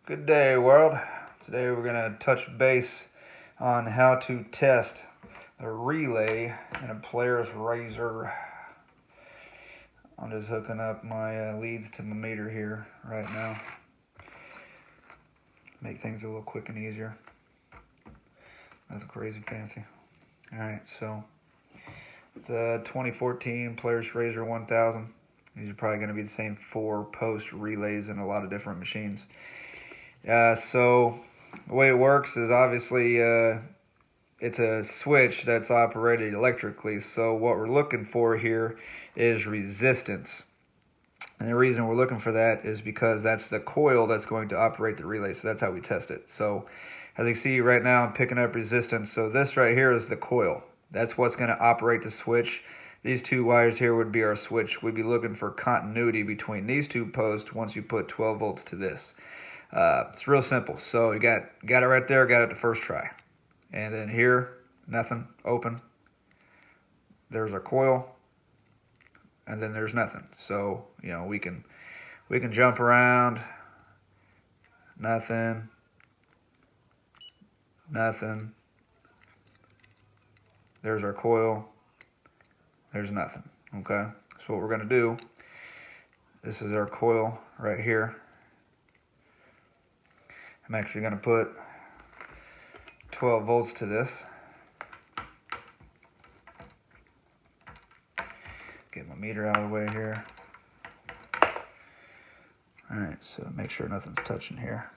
Good day, world. Today we're going to touch base on how to test the relay in a Polaris Razor. I'm just hooking up my leads to my meter here right now. Make things a little quick and easier. Nothing crazy fancy. Alright, so it's a 2014 Polaris Razor 1000. These are probably going to be the same 4-post relays in a lot of different machines. So the way it works is obviously it's a switch that's operated electrically. So what we're looking for here is resistance. And the reason we're looking for that is because that's the coil that's going to operate the relay. So that's how we test it. So as you can see right now, I'm picking up resistance. So this right here is the coil. That's what's going to operate the switch. These two wires here would be our switch. We'd be looking for continuity between these two posts once you put 12 volts to this. It's real simple. So you got it right there, got it the first try. And then here, nothing, open. There's our coil. And then there's nothing. So, you know, we can jump around. Nothing. Nothing. There's our coil. There's nothing. Okay? So what we're going to do, this is our coil right here. I'm actually going to put 12 volts to this. Get my meter out of the way here. Alright, so make sure nothing's touching here.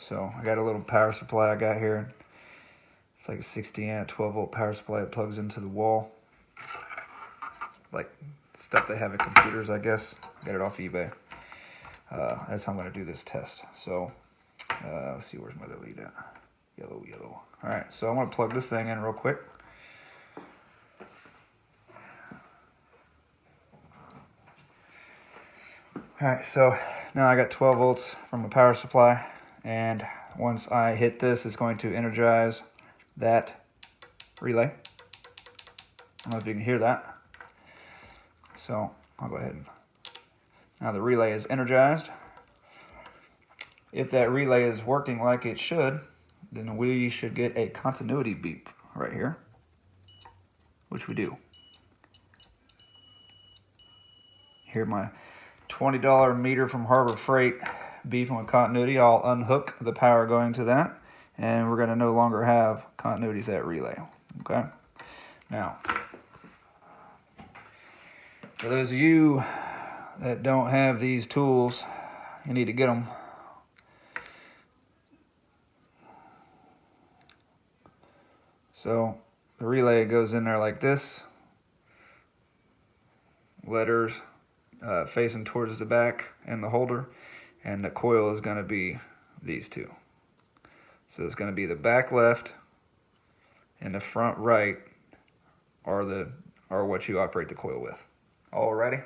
So I got a little power supply I got here. It's like a 60 amp 12 volt power supply. It plugs into the wall. Like stuff they have at computers, I guess. I got it off eBay. That's how I'm going to do this test. So let's see, where's my other lead at? Yellow. Alright, so I'm going to plug this thing in real quick. Alright, so now I got 12 volts from a power supply, and once I hit this, it's going to energize that relay. I don't know if you can hear that. So I'll go ahead and, now the relay is energized. If that relay is working like it should, then we should get a continuity beep right here, which we do. Hear my $20 meter from Harbor Freight beeping with continuity. I'll unhook the power going to that, and we're going to no longer have continuity to that relay. Okay? Now, for those of you that don't have these tools, you need to get them. So the relay goes in there like this, letters facing towards the back and the holder, and the coil is going to be these two. So it's going to be the back left and the front right are what you operate the coil with. All ready?